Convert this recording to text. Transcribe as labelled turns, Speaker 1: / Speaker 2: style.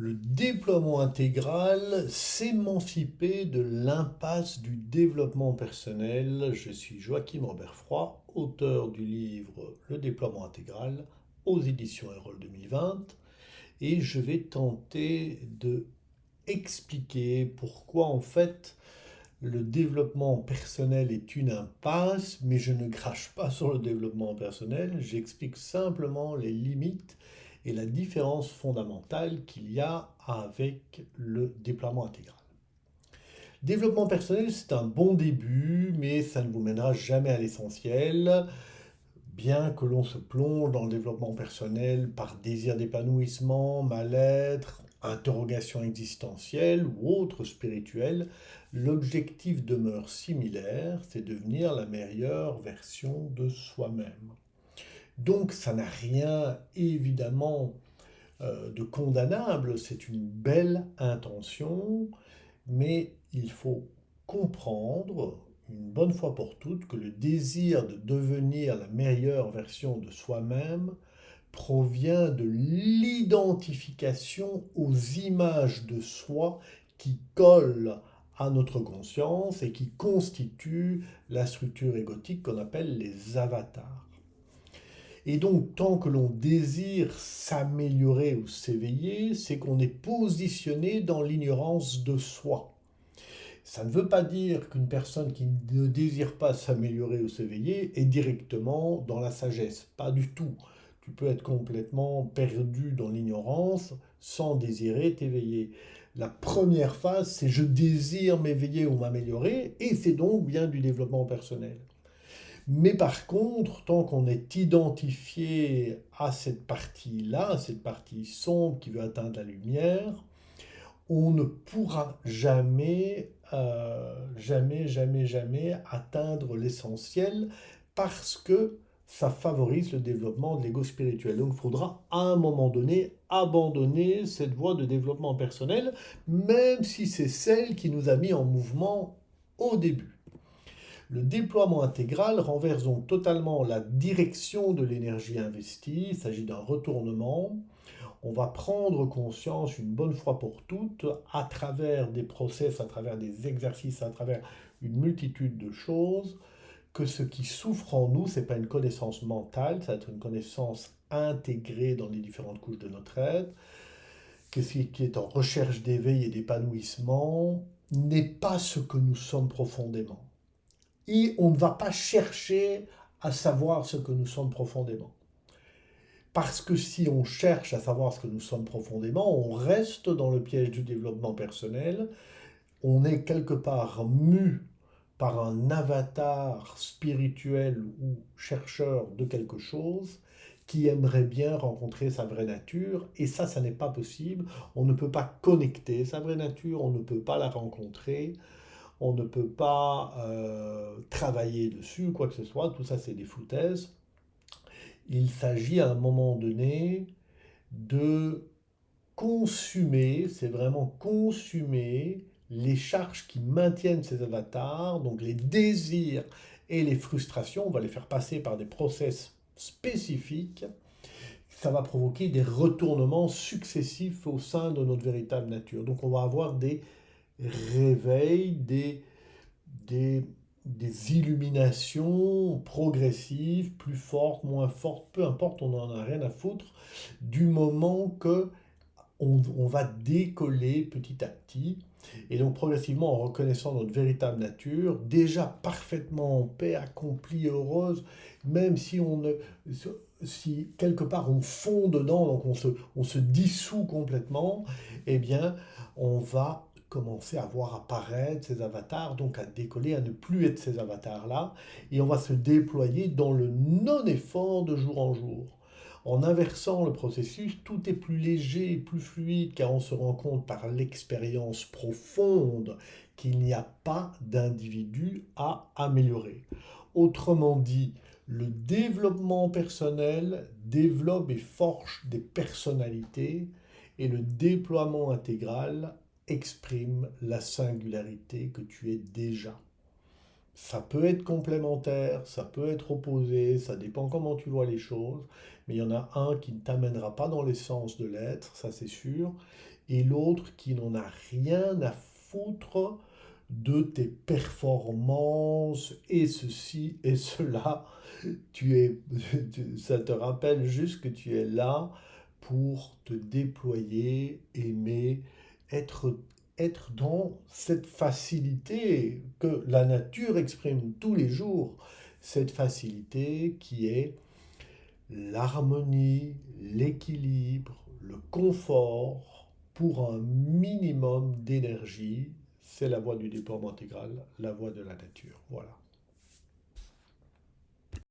Speaker 1: Le déploiement intégral, s'émanciper de l'impasse du développement personnel. Je suis Joachim Robert Froid, auteur du livre Le déploiement intégral aux éditions Erol 2020, et je vais tenter de expliquer pourquoi en fait le développement personnel est une impasse, mais je ne crache pas sur le développement personnel, j'explique simplement les limites et la différence fondamentale qu'il y a avec le déploiement intégral. Développement personnel, c'est un bon début, mais ça ne vous mènera jamais à l'essentiel. Bien que l'on se plonge dans le développement personnel par désir d'épanouissement, mal-être, interrogation existentielle ou autre spirituelle, l'objectif demeure similaire, c'est devenir la meilleure version de soi-même. Donc ça n'a rien évidemment de condamnable, c'est une belle intention, mais il faut comprendre une bonne fois pour toutes que le désir de devenir la meilleure version de soi-même provient de l'identification aux images de soi qui collent à notre conscience et qui constituent la structure égotique qu'on appelle les avatars. Et donc, tant que l'on désire s'améliorer ou s'éveiller, c'est qu'on est positionné dans l'ignorance de soi. Ça ne veut pas dire qu'une personne qui ne désire pas s'améliorer ou s'éveiller est directement dans la sagesse. Pas du tout. Tu peux être complètement perdu dans l'ignorance sans désirer t'éveiller. La première phase, c'est je désire m'éveiller ou m'améliorer, et c'est donc bien du développement personnel. Mais par contre, tant qu'on est identifié à cette partie-là, à cette partie sombre qui veut atteindre la lumière, on ne pourra jamais atteindre l'essentiel parce que ça favorise le développement de l'ego spirituel. Donc il faudra à un moment donné abandonner cette voie de développement personnel, même si c'est celle qui nous a mis en mouvement au début. Le déploiement intégral renverse donc totalement la direction de l'énergie investie. Il s'agit d'un retournement. On va prendre conscience une bonne fois pour toutes, à travers des process, à travers des exercices, à travers une multitude de choses, que ce qui souffre en nous, ce n'est pas une connaissance mentale, ça va être une connaissance intégrée dans les différentes couches de notre être, que ce qui est en recherche d'éveil et d'épanouissement n'est pas ce que nous sommes profondément. Et on ne va pas chercher à savoir ce que nous sommes profondément. Parce que si on cherche à savoir ce que nous sommes profondément, on reste dans le piège du développement personnel, on est quelque part mu par un avatar spirituel ou chercheur de quelque chose qui aimerait bien rencontrer sa vraie nature, et ça n'est pas possible. On ne peut pas connecter sa vraie nature, on ne peut pas la rencontrer, on ne peut pas travailler dessus, quoi que ce soit, tout ça c'est des foutaises. Il s'agit à un moment donné de consumer, c'est vraiment consumer les charges qui maintiennent ces avatars, donc les désirs et les frustrations, on va les faire passer par des process spécifiques. Ça va provoquer des retournements successifs au sein de notre véritable nature. Donc on va avoir des réveils, des, des illuminations progressives, plus fortes, moins fortes, peu importe, on n'en a rien à foutre, du moment que on va décoller petit à petit. Et donc progressivement, en reconnaissant notre véritable nature, déjà parfaitement en paix, accomplie, heureuse, même si on ne, si quelque part on fond dedans, donc on se dissout complètement, eh bien, on va commencer à voir apparaître ces avatars, donc à décoller, à ne plus être ces avatars-là, et on va se déployer dans le non-effort de jour en jour. En inversant le processus, tout est plus léger et plus fluide car on se rend compte par l'expérience profonde qu'il n'y a pas d'individu à améliorer. Autrement dit, le développement personnel développe et forge des personnalités et le déploiement intégral exprime la singularité que tu es déjà. Ça peut être complémentaire, ça peut être opposé, ça dépend comment tu vois les choses, mais il y en a un qui ne t'amènera pas dans l'essence de l'être, ça c'est sûr, et l'autre qui n'en a rien à foutre de tes performances et ceci et cela. Tu es, ça te rappelle juste que tu es là pour te déployer, aimer, être, être dans cette facilité que la nature exprime tous les jours, cette facilité qui est l'harmonie, l'équilibre, le confort pour un minimum d'énergie. C'est la voie du déploiement intégral, la voie de la nature. Voilà.